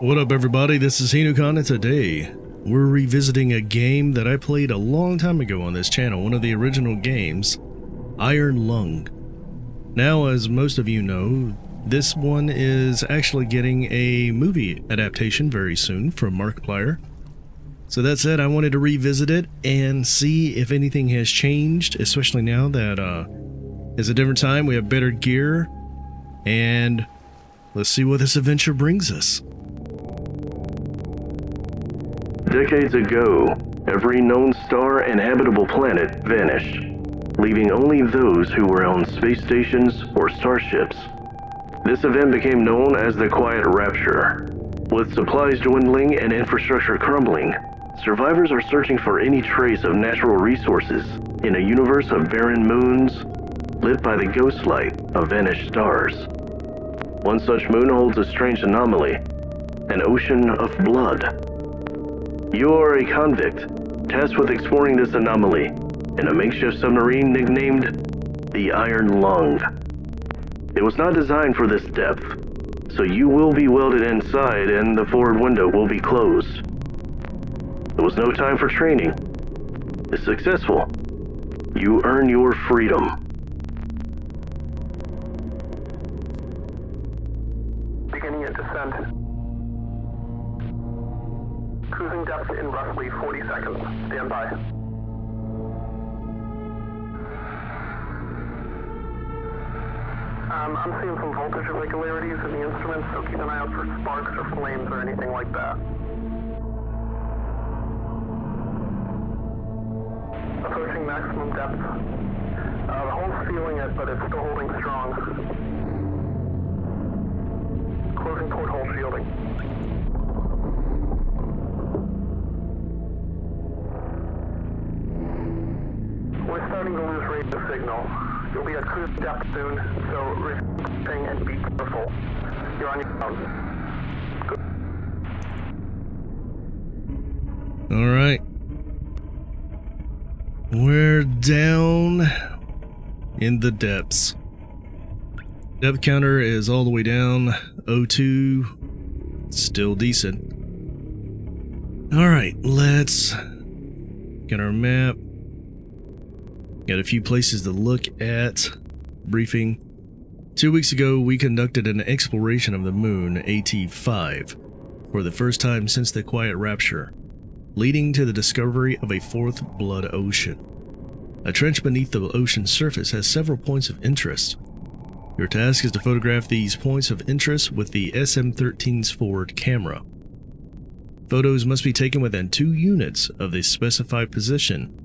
What up everybody, this is Hinukan, and today we're revisiting a game that I played a long time ago on this channel, one of the original games, Iron Lung. Now, as most of you know, this one is actually getting a movie adaptation very soon from Markiplier. So that said, I wanted to revisit it and see if anything has changed, especially now that it's a different time, we have better gear, and let's see what this adventure brings us. Decades ago, every known star and habitable planet vanished, leaving only those who were on space stations or starships. This event became known as the Quiet Rapture. With supplies dwindling and infrastructure crumbling, survivors are searching for any trace of natural resources in a universe of barren moons lit by the ghost light of vanished stars. One such moon holds a strange anomaly, an ocean of blood. You are a convict, tasked with exploring this anomaly in a makeshift submarine nicknamed the Iron Lung. It was not designed for this depth, so you will be welded inside and the forward window will be closed. There was no time for training. If successful, you earn your freedom. Beginning your descent. Cruising depth in roughly 40 seconds. Stand by. I'm seeing some voltage irregularities in the instruments, so keep an eye out for sparks or flames or anything like that. Approaching maximum depth. The hull's feeling it, but it's still holding strong. Closing porthole shielding. We're starting to lose radio signal. You'll be at cruise depth soon, so refreshing and be careful. You're on your own. Good. Alright. We're down in the depths. Depth counter is all the way down. O2, still decent. Alright, let's get our map. Got a few places to look at. Briefing. 2 weeks ago, we conducted an exploration of the moon, AT-5, for the first time since the Quiet Rapture, leading to the discovery of a fourth blood ocean. A trench beneath the ocean's surface has several points of interest. Your task is to photograph these points of interest with the SM-13's forward camera. Photos must be taken within 2 units of the specified position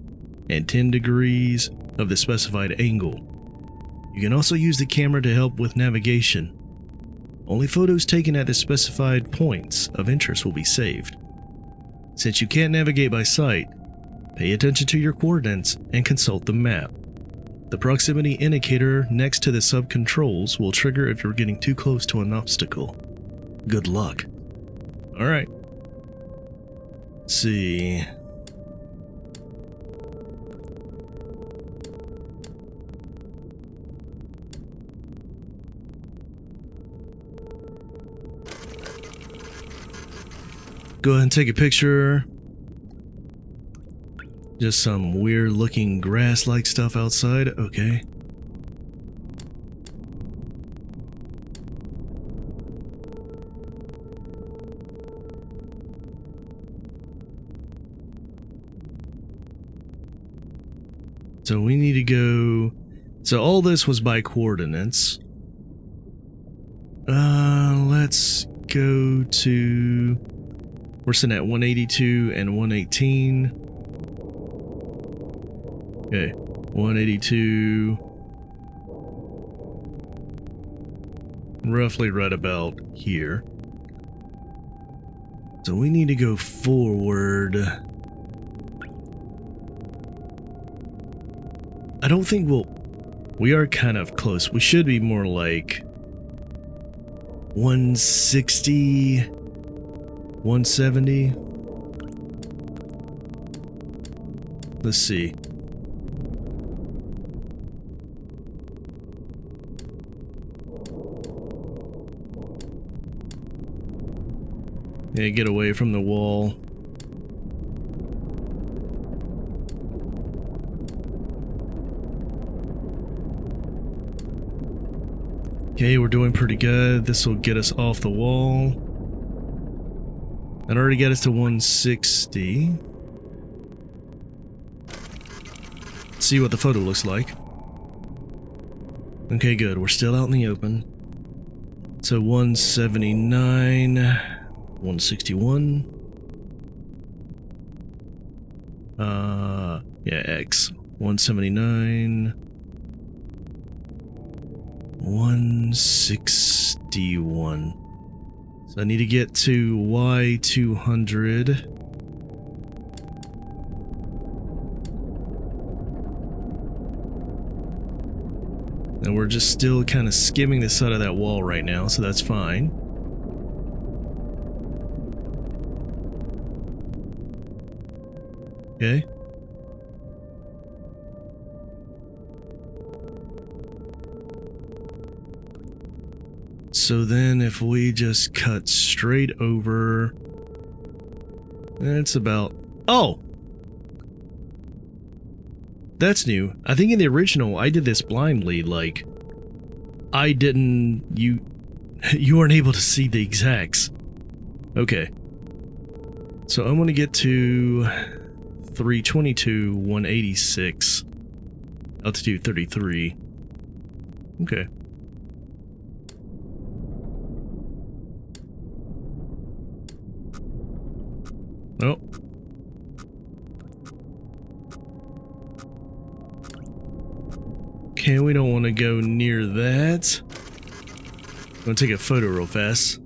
and 10 degrees of the specified angle. You can also use the camera to help with navigation. Only photos taken at the specified points of interest will be saved. Since you can't navigate by sight, pay attention to your coordinates and consult the map. The proximity indicator next to the sub-controls will trigger if you're getting too close to an obstacle. Good luck. Alright. Let's see. Go ahead and take a picture. Just some weird looking grass-like stuff outside. Okay. So we need to go. So all this was by coordinates. Let's go to. We're sitting at 182 and 118. Okay, 182. Roughly right about here. So we need to go forward. I don't think we are kind of close. We should be more like 160, 170. Let's see. Yeah, get away from the wall. Okay, we're doing pretty good. This will get us off the wall. That already got us to 160. Let's see what the photo looks like. Okay, good. We're still out in the open. So 179, 161. Yeah, X. 179. 161. So I need to get to Y200. And we're just still kind of skimming the side of that wall right now, so that's fine. Okay. So then if we just cut straight over, it's about... Oh! That's new. I think in the original, I did this blindly, like... I didn't... You weren't able to see the exacts. Okay. So I'm gonna get to 322, 186, altitude 33. Okay. Oh. Okay, we don't want to go near that. I'm gonna take a photo real fast.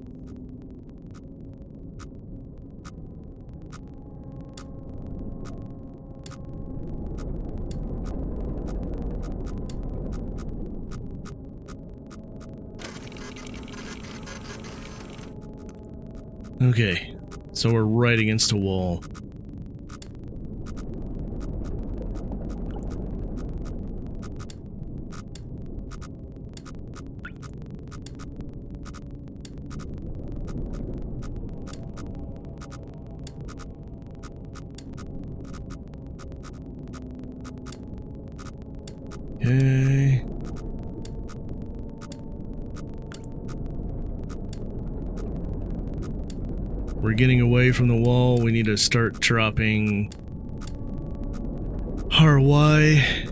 Okay, so we're right against a wall. Okay. We're getting away from the wall. We need to start dropping our Y.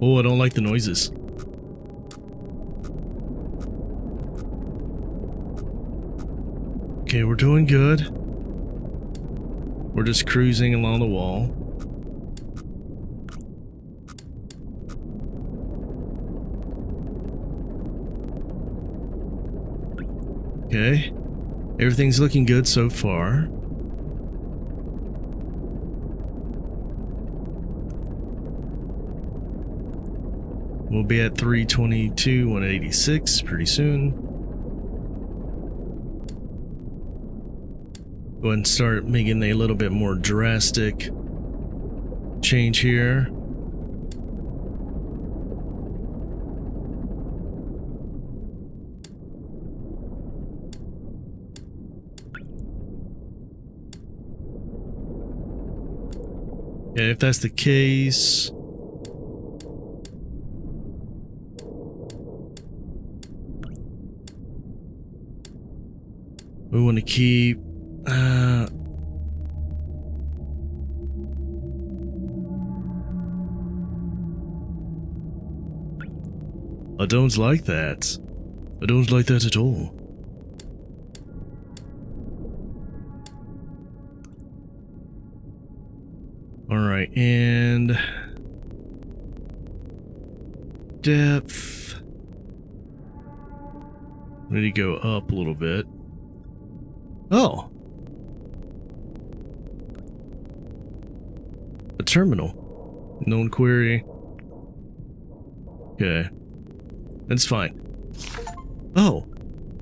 Oh, I don't like the noises. Okay, we're doing good. We're just cruising along the wall. Okay. Everything's looking good so far. We'll be at 322, 186 pretty soon. Go ahead and start making a little bit more drastic change here. Yeah, if that's the case, we want to keep I don't like that. I don't like that at all. Alright, and depth. We need to go up a little bit. Oh! A terminal. Known query. Okay. That's fine. Oh!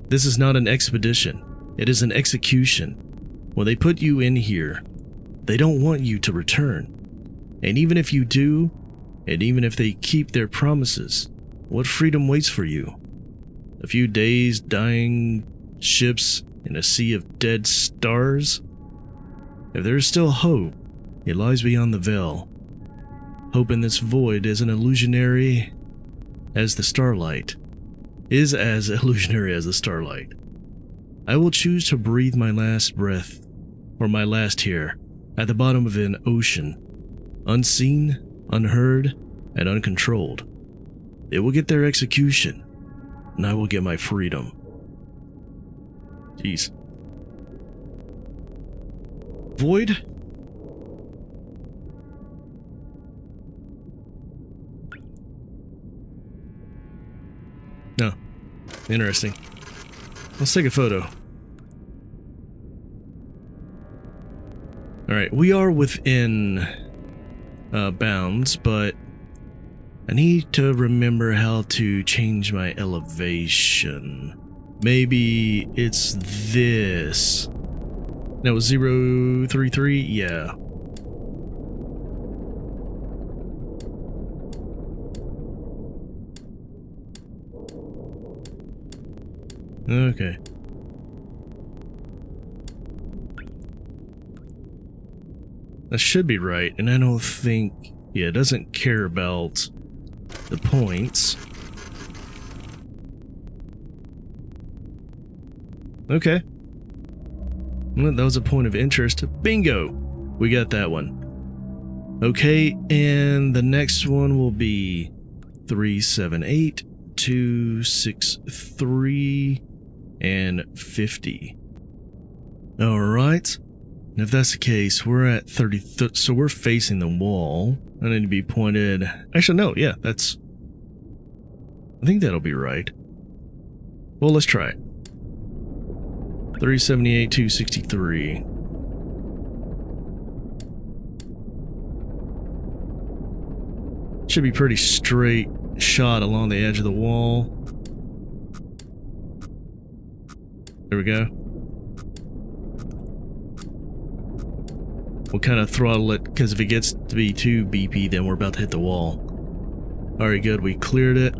This is not an expedition. It is an execution. When they put you in here, they don't want you to return. And even if you do, and even if they keep their promises, what freedom waits for you? A few days, dying ships in a sea of dead stars? If there is still hope, it lies beyond the veil. Hope in this void is an illusionary as the starlight. Is as illusionary as the starlight. I will choose to breathe my last breath, or my last here, at the bottom of an ocean, unseen, unheard, and uncontrolled. They will get their execution, and I will get my freedom. Jeez. Void? No. Interesting. Let's take a photo. Alright, we are within bounds, but I need to remember how to change my elevation. Maybe it's this. That was 033? Yeah. Okay. That should be right, and I don't think... Yeah, it doesn't care about the points. Okay. Well, that was a point of interest. Bingo! We got that one. Okay, and the next one will be 378, 263, and 50. Alright. And if that's the case, we're at 30, so we're facing the wall. I need to be pointed... Actually, no, yeah, that's... I think that'll be right. Well, let's try it. 378, 263. Should be pretty straight shot along the edge of the wall. There we go. We'll kind of throttle it, because if it gets to be too beepy, then we're about to hit the wall. Alright, good, we cleared it.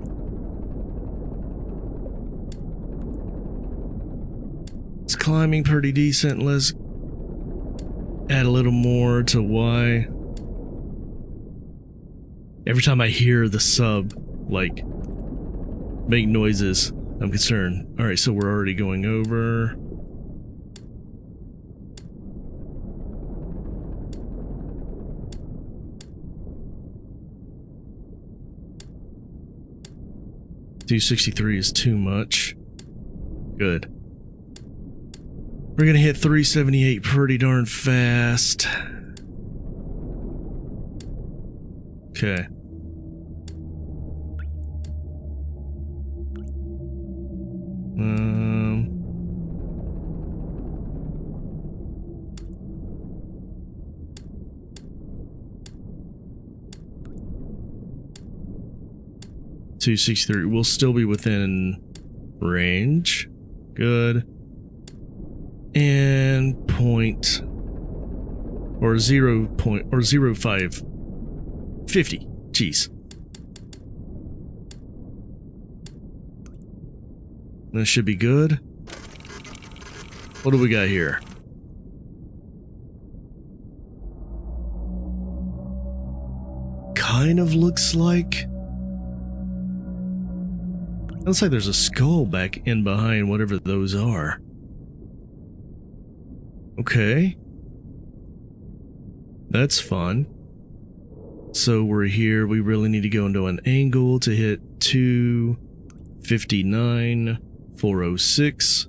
It's climbing pretty decent. Let's add a little more to Y. Every time I hear the sub, like, make noises, I'm concerned. Alright, so we're already going over. $263 is too much. Good. We're gonna hit 378 pretty darn fast. Okay. Um... 263. We'll still be within range. Good. And point or 0 point or 05 50. Jeez. That should be good. What do we got here? Kind of looks like... Looks like there's a skull back in behind whatever those are. Okay. That's fun. So we're here. We really need to go into an angle to hit 259, 406,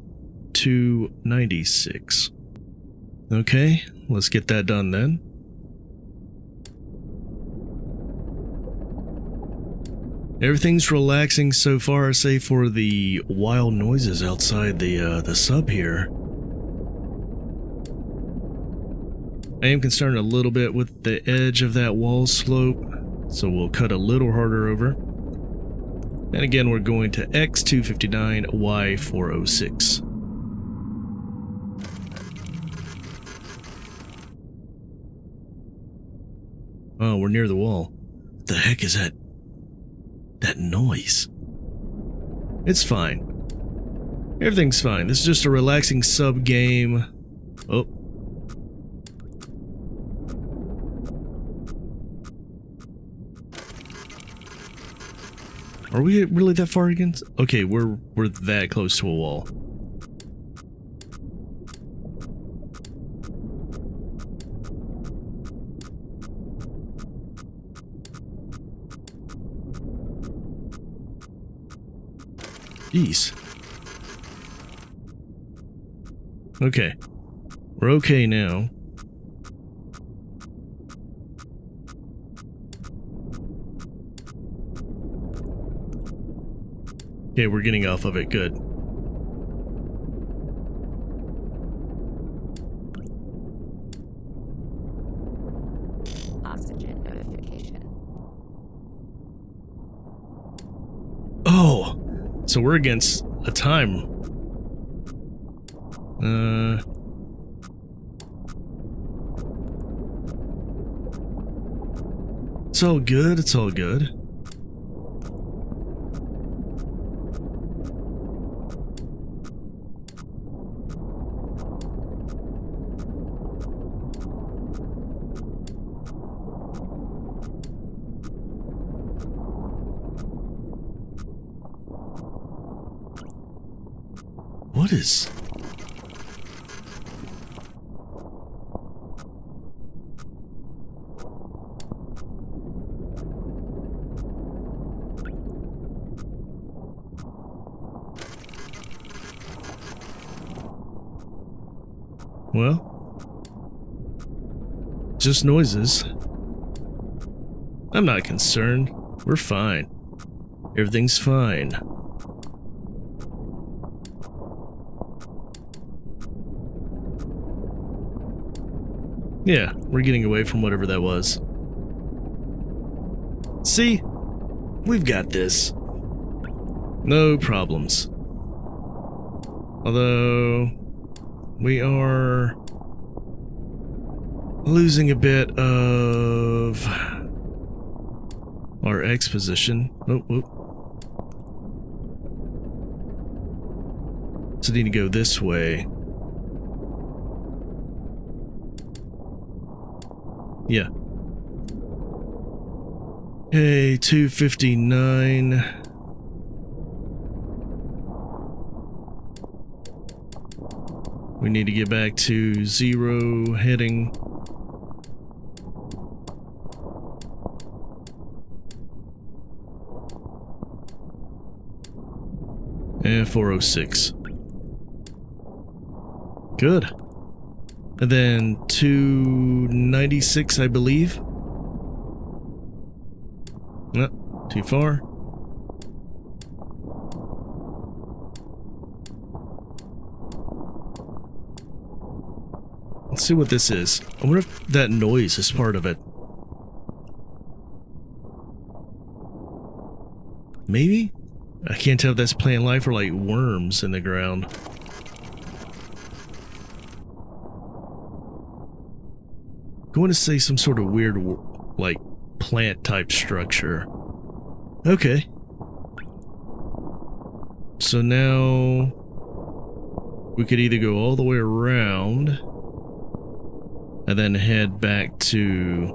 296. Okay, let's get that done then. Everything's relaxing so far, save for the wild noises outside the sub here. I am concerned a little bit with the edge of that wall slope, so we'll cut a little harder over. And again, we're going to X259, Y406. Oh, we're near the wall. What the heck is that? That noise. It's fine. Everything's fine. This is just a relaxing sub game. Oh. Are we really that far against? Okay, we're that close to a wall. Jeez. Okay. We're okay now. Okay, we're getting off of it. Good. Oxygen notification. Oh! So we're against a time. It's all good. It's all good. What is... Well, just noises. I'm not concerned. We're fine. Everything's fine. Yeah, we're getting away from whatever that was. See? We've got this. No problems. Although... we are losing a bit of our X position. Oh, whoop. So need to go this way. Yeah. Okay, 259. We need to get back to 0 heading. And 406. Good. And then 296, I believe. No, too far. Let's see what this is. I wonder if that noise is part of it. Maybe? I can't tell if that's plant life or like worms in the ground. Going to say some sort of weird, like, plant type structure. Okay. So now we could either go all the way around and then head back to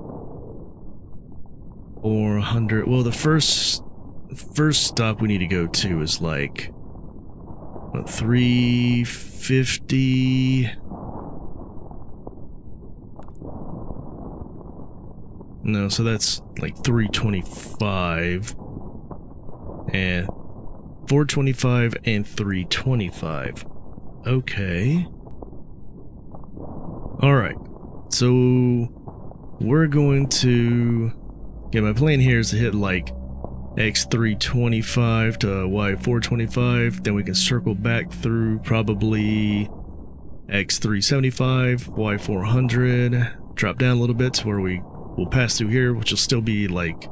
400. Well, the first stop we need to go to is like what, 350. No, so that's like 325 and 425 and 325. Okay. All right. So we're going to get my plan here is to hit like X325 to Y425, then we can circle back through probably X375, Y400, drop down a little bit to where we'll pass through here, which will still be like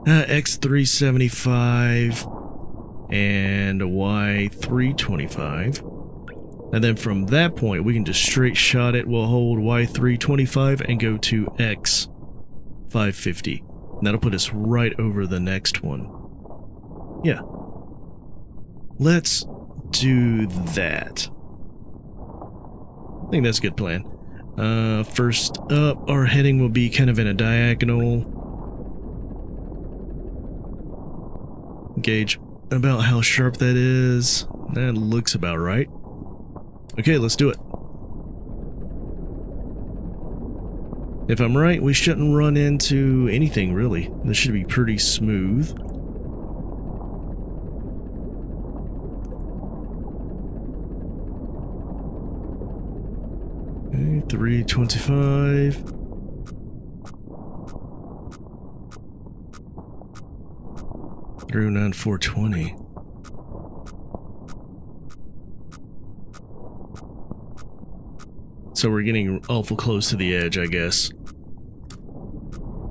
X375 and Y325. And then from that point, we can just straight shot it. We'll hold Y325 and go to X550. And that'll put us right over the next one. Yeah. Let's do that. I think that's a good plan. First up, our heading will be kind of in a diagonal. Gauge about how sharp that is. That looks about right. Okay, let's do it. If I'm right, we shouldn't run into anything really. This should be pretty smooth. Okay, 325. Through 9420. So we're getting awful close to the edge, I guess.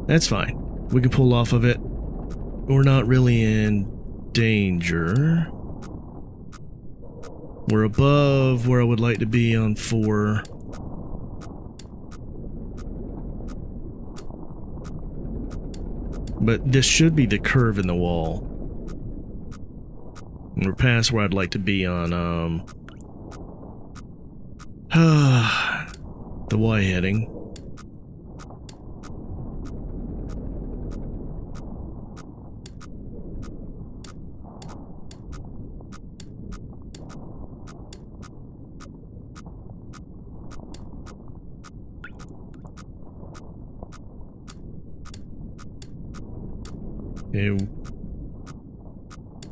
That's fine. We can pull off of it. We're not really in danger. We're above where I would like to be on 4. But this should be the curve in the wall. And we're past where I'd like to be on, the Y heading.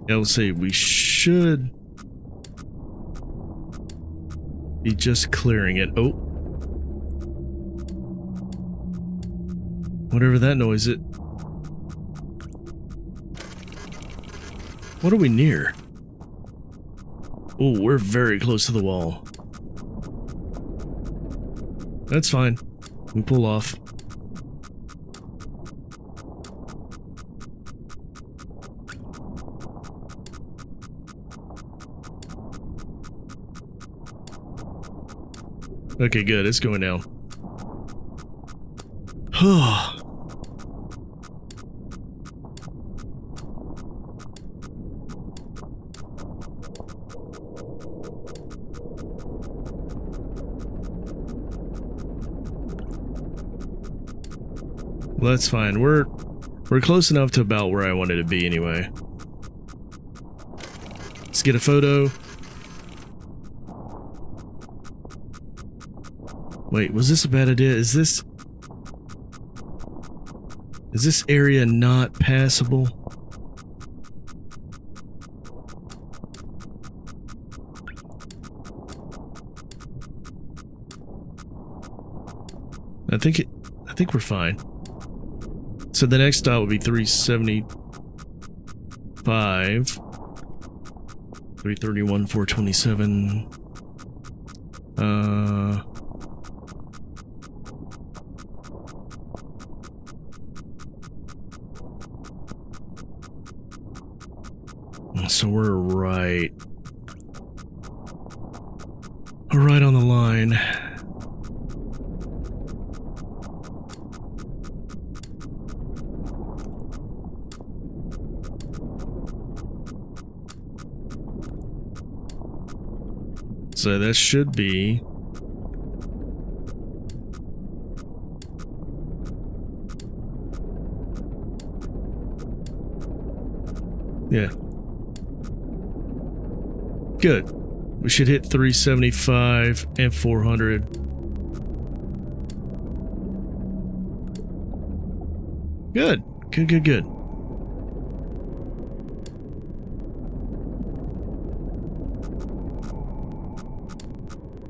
Yeah, let's see, we should be just clearing it. Oh. Whatever that noise is. What are we near? Oh, we're very close to the wall. That's fine. We pull off. Okay, good. It's going down. Well, that's fine. We're close enough to about where I wanted to be anyway. Let's get a photo. Wait, was this a bad idea? Is this area not passable? I think we're fine. So the next stop will be 375, 331, 427. So we're right on the line. So that should be yeah. Good. We should hit 375 and 400. Good. Good.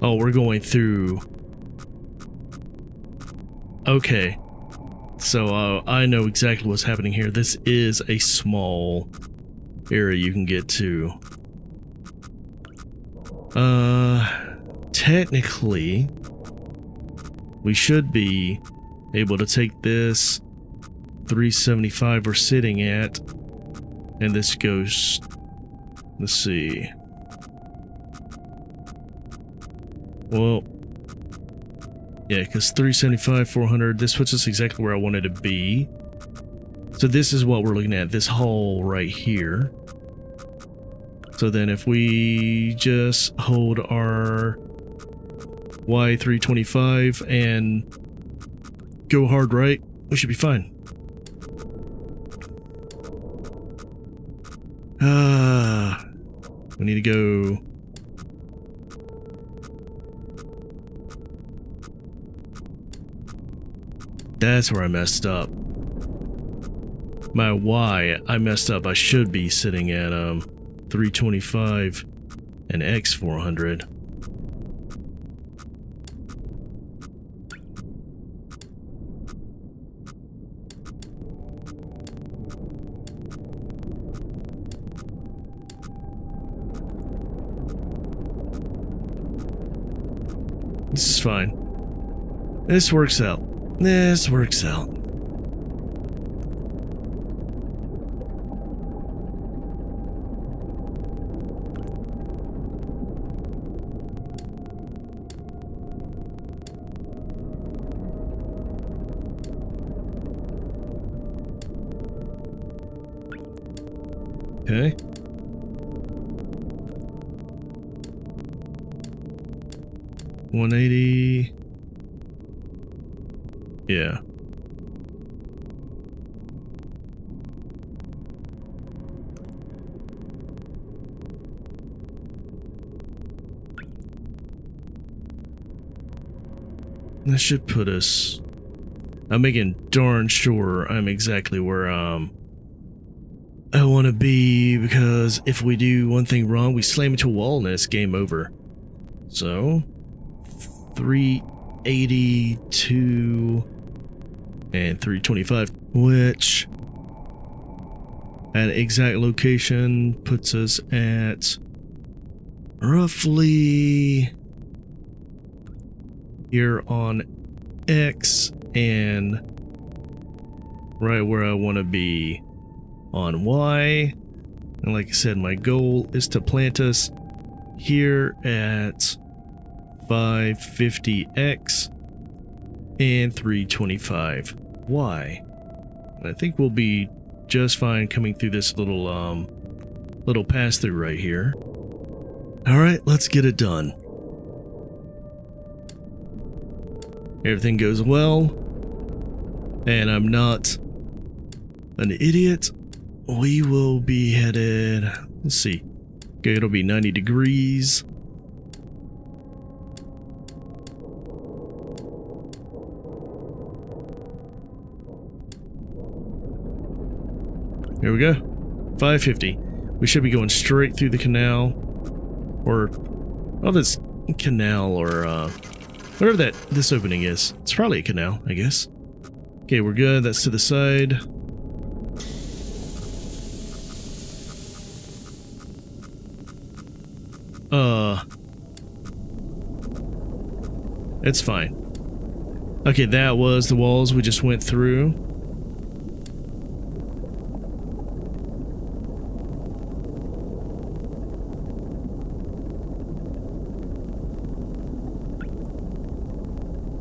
Oh, we're going through. Okay. So I know exactly what's happening here. This is a small area you can get to. Technically, we should be able to take this 375 we're sitting at, and this goes, let's see. Well, yeah, because 375, 400, this puts us exactly where I wanted to be. So this is what we're looking at, this hole right here. So then if we just hold our Y325 and go hard right, we should be fine. We need to go. That's where I messed up. My Y, I messed up. I should be sitting at 325 and X 400. This is fine. This works out. This works out. Okay. $180. Yeah. That should put us... I'm making darn sure I'm exactly where I want to be, because if we do one thing wrong, we slam into a wall and it's game over. So, 382 and 325, which at exact location puts us at roughly here on X and right where I want to be on Y. And like I said, my goal is to plant us here at 550X and 325Y. And I think we'll be just fine coming through this little pass through right here. All right, let's get it done. Everything goes well, and I'm not an idiot. We will be headed, let's see, okay, it'll be 90 degrees. Here we go, 550. We should be going straight through the canal, or, oh, this canal, or whatever this opening is. It's probably a canal, I guess. Okay, we're good. That's to the side. It's fine. Okay, that was the walls we just went through.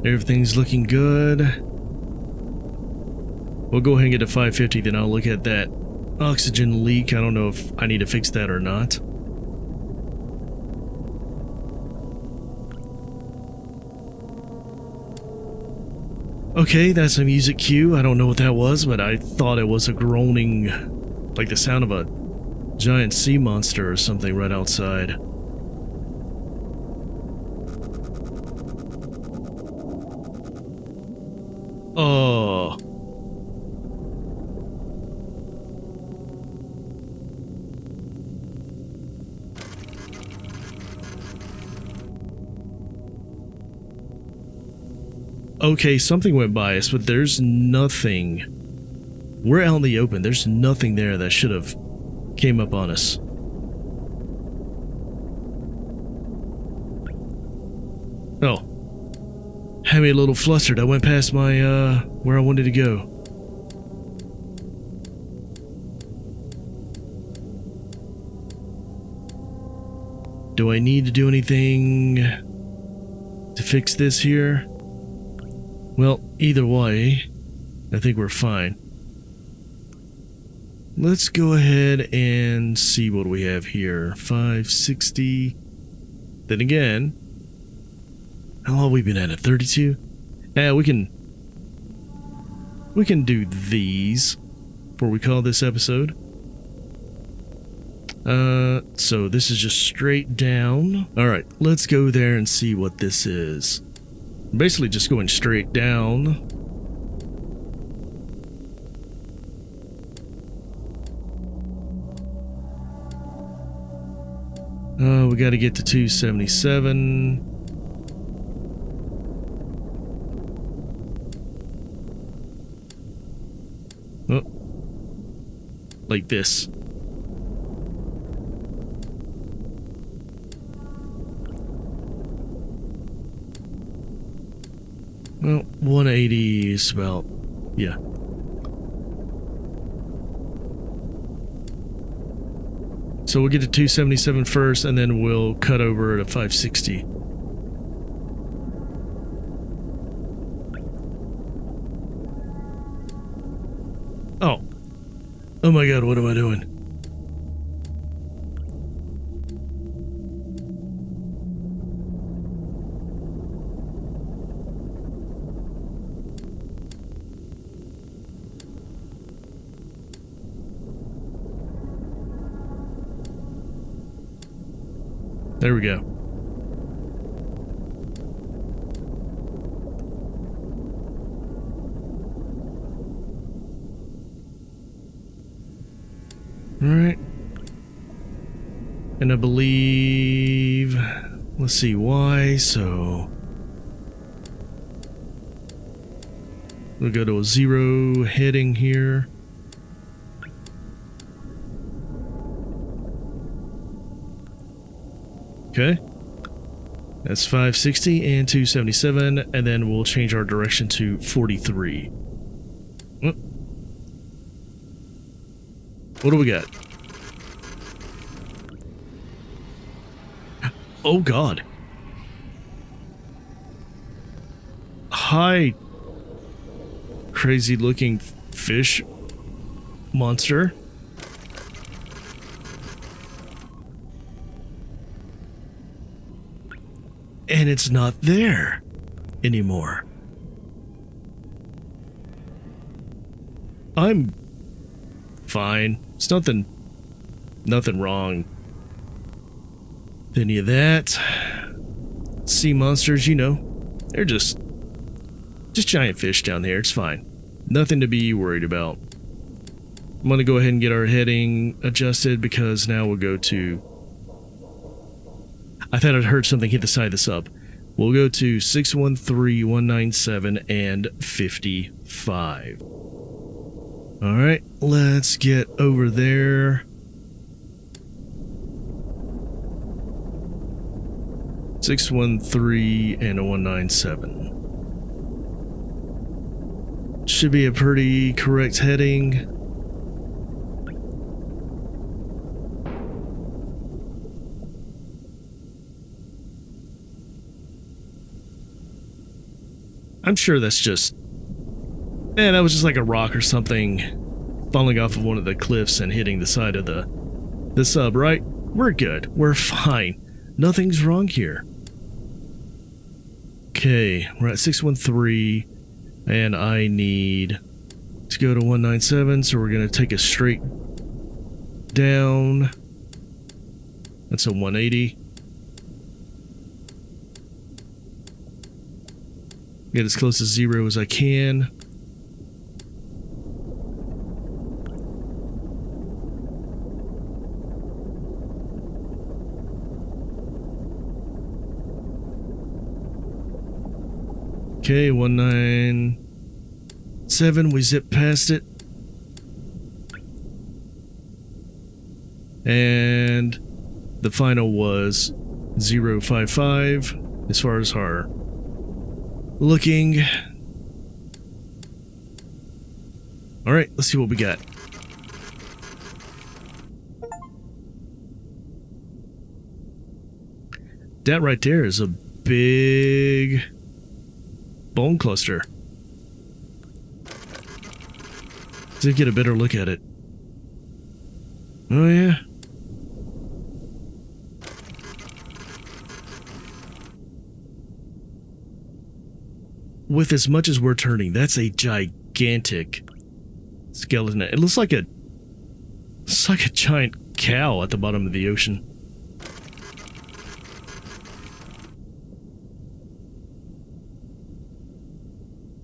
Everything's looking good. We'll go ahead and get to 550, then I'll look at that oxygen leak. I don't know if I need to fix that or not. Okay, that's a music cue. I don't know what that was, but I thought it was a groaning, like the sound of a giant sea monster or something right outside. Oh. Okay, something went by us, but there's nothing. We're out in the open. There's nothing there that should have came up on us. Oh. Had me a little flustered. I went past my, where I wanted to go. Do I need to do anything to fix this here? Well, either way, I think we're fine. let's go ahead and see what we have here. 560. Then again, how long have we been at it? 32? Yeah, we can do these before we call this episode. So this is just straight down. Alright, let's go there and see what this is. Basically just going straight down. We got to get to 277. Oh. Like this. Well, 180 is about, yeah. So we'll get to 277 first, and then we'll cut over to 560. Oh. Oh my god, what am I doing? There we go. All right. And I believe, let's see why, so we'll go to a 0 heading here. Okay, that's 560 and 277, and then we'll change our direction to 43. Oh. What do we got? Oh god. Hi, crazy looking fish monster. And it's not there anymore. I'm fine. It's nothing wrong with any of that. Sea monsters, you know, they're just giant fish down there. It's fine. Nothing to be worried about. I'm gonna go ahead and get our heading adjusted because now we'll go to, I thought I'd heard something hit the side of this up. We'll go to 613, 197, and 55. Alright, let's get over there. 613 and a 197. Should be a pretty correct heading. I'm sure that's just, that was just like a rock or something falling off of one of the cliffs and hitting the side of the sub, right? We're good. We're fine. Nothing's wrong here. Okay, we're at 613, and I need to go to 197, so we're going to take a straight down. That's a 180. Get as close to 0 as I can. Okay, 197, we zip past it. And the final was 055 as far as our looking. Alright, let's see what we got. That right there is a big bone cluster. Let's get a better look at it. Oh, yeah. With as much as we're turning, that's a gigantic skeleton. It looks like it's like a giant cow at the bottom of the ocean.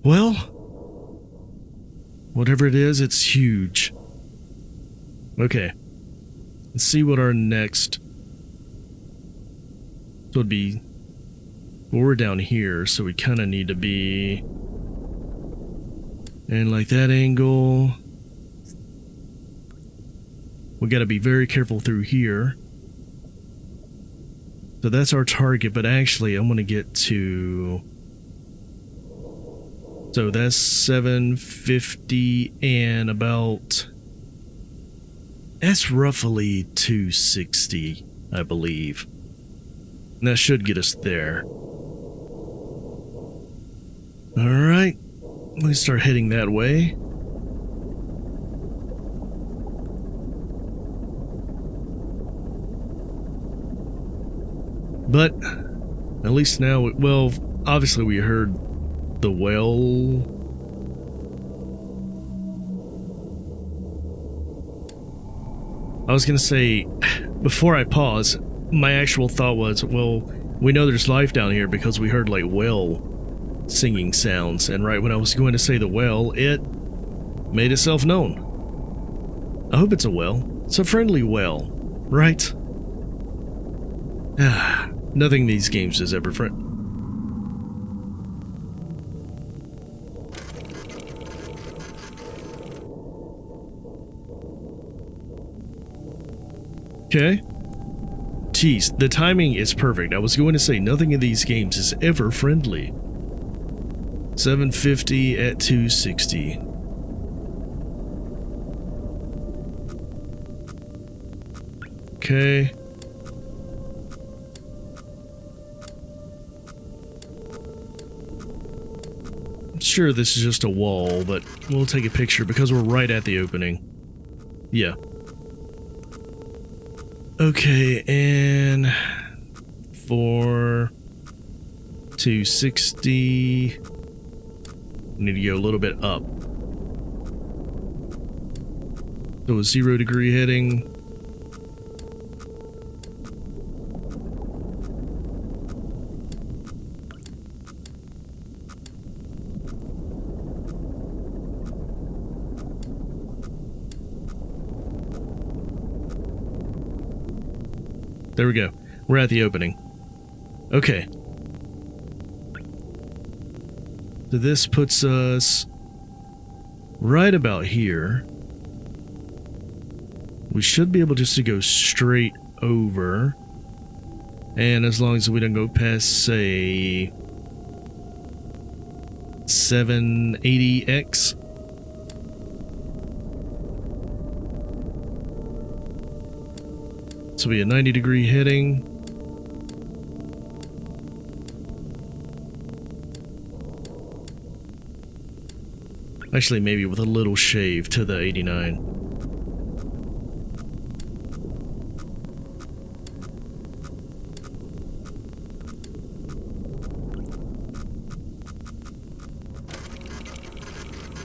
Well, whatever it is, it's huge. Okay. Let's see what our next would be. Well, we're down here, so we kind of need to be in like that angle. We got to be very careful through here. So that's our target, but actually I'm going to get to... So that's 750 and about... That's roughly 260, I believe. And that should get us there. Alright, let's start heading that way. But, at least now, well, obviously we heard the whale. I was gonna say, before I pause, my actual thought was, well, we know there's life down here because we heard like whale singing sounds, and right when I was going to say the whale, it made itself known. I hope it's a whale. It's a friendly whale, right? Nothing in these games is ever friendly. Okay. Jeez, the timing is perfect. I was going to say nothing in these games is ever friendly. 750 at 260. Okay. I'm sure this is just a wall, but we'll take a picture because we're right at the opening. Yeah. Okay, and for 260, we need to go a little bit up. So a 0 degree heading. There we go. We're at the opening. Okay. So this puts us right about here. We should be able just to go straight over. And as long as we don't go past, say, 780x. This will be a 90 degree heading. Actually, maybe with a little shave to the 89.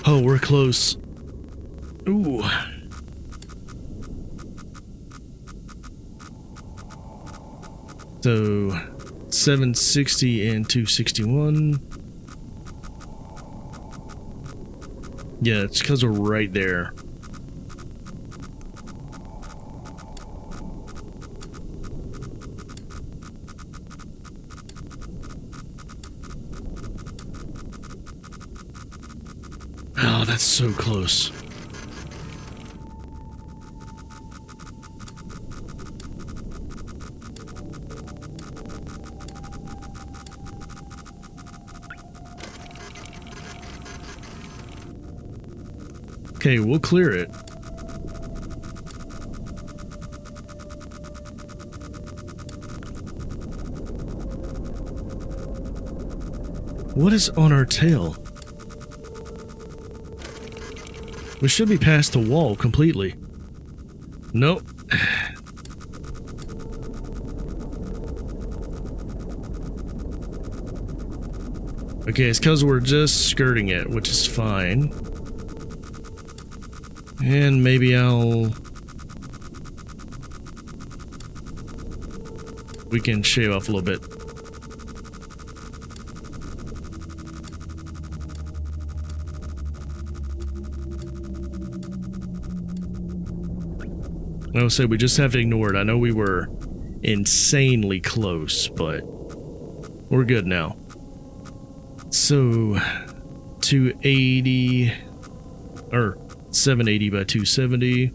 Oh, we're close. Ooh. So, 760 and 261. Yeah, it's because we're right there. Oh, that's so close. Okay, we'll clear it. What is on our tail? We should be past the wall completely. Nope. Okay, it's because we're just skirting it, which is fine. And maybe we can shave off a little bit. I would say we just have to ignore it. I know we were insanely close, but we're good now. So 280 or 780 by 270.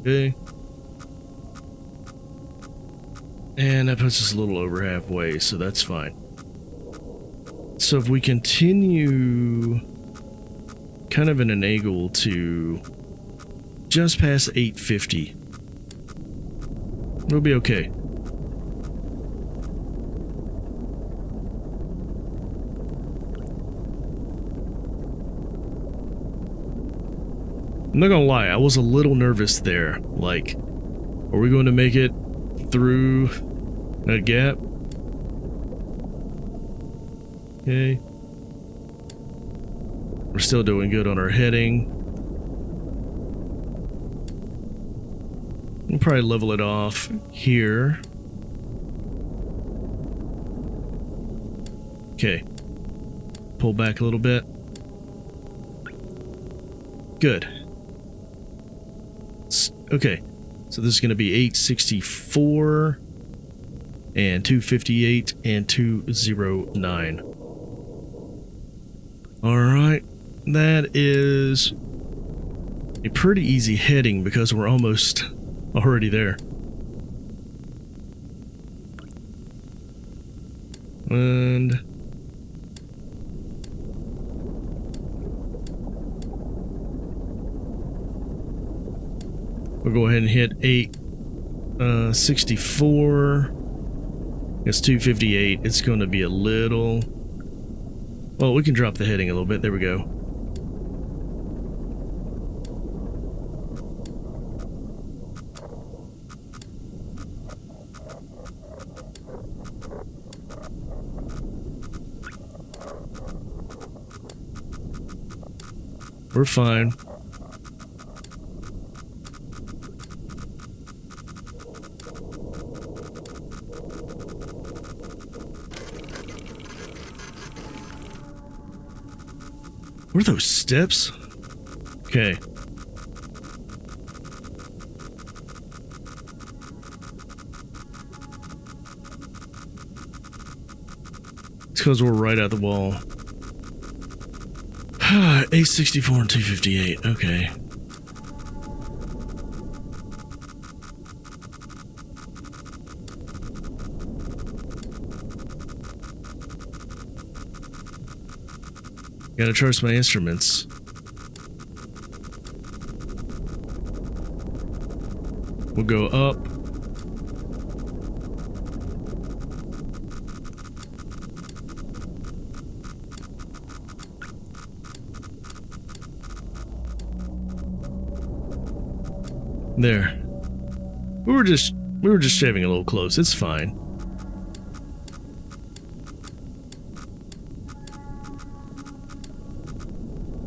Okay. And that puts us a little over halfway, so that's fine. So if we continue kind of in an angle to just past 850, we'll be okay. I'm not gonna lie, I was a little nervous there. Like, are we going to make it through that gap? Okay. We're still doing good on our heading. We'll probably level it off here. Okay. Pull back a little bit. Good. Okay. So this is going to be 864 and 258 and 209. All right. That is a pretty easy heading because we're almost already there. And we'll go ahead and hit 864. It's 258. It's going to be a little... Well, we can drop the heading a little bit. There we go. We're fine. What are those steps? Okay. It's because we're right at the wall. 864 and 258. Okay. Gotta trust my instruments. We'll go up. There. We were just shaving a little close. It's fine.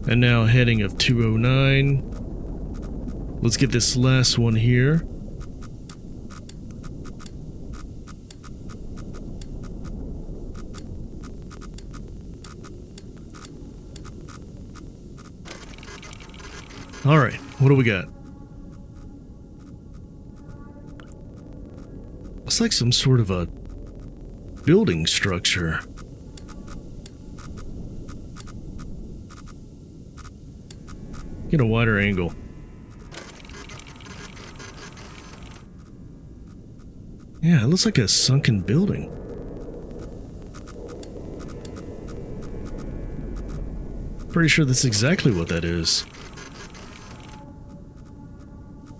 And now heading of 209. Let's get this last one here. All right, what do we got? It's like some sort of a building structure. Get a wider angle. Yeah, it looks like a sunken building. Pretty sure that's exactly what that is.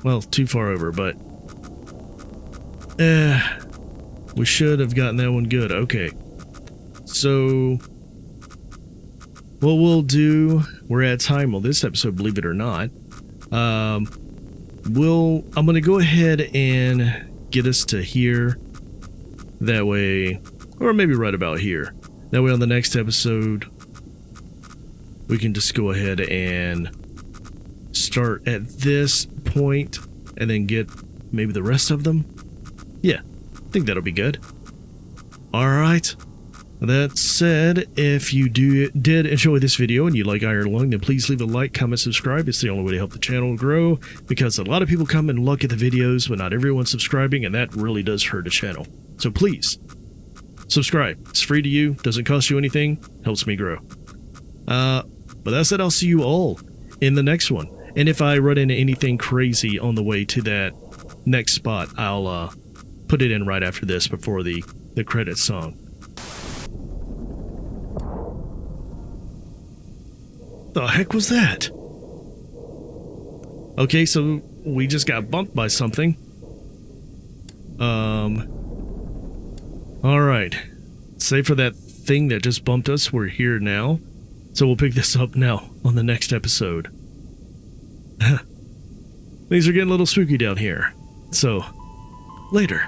Well, too far over, but... we should have gotten that one good. Okay. So... what we'll do... we're at time on this episode, believe it or not. I'm going to go ahead and get us to here. That way, or maybe right about here. That way on the next episode, we can just go ahead and start at this point and then get maybe the rest of them. Yeah, I think that'll be good. Alright. That said, if you did enjoy this video and you like Iron Lung, then please leave a like, comment, subscribe. It's the only way to help the channel grow, because a lot of people come and look at the videos, but not everyone's subscribing, and that really does hurt the channel. So please, subscribe. It's free to you, doesn't cost you anything, helps me grow. But that said, I'll see you all in the next one. And if I run into anything crazy on the way to that next spot, I'll put it in right after this, before the credits song. The heck was that? Okay, so we just got bumped by something. Alright. Save for that thing that just bumped us. We're here now. So we'll pick this up now on the next episode. Things are getting a little spooky down here. So, later.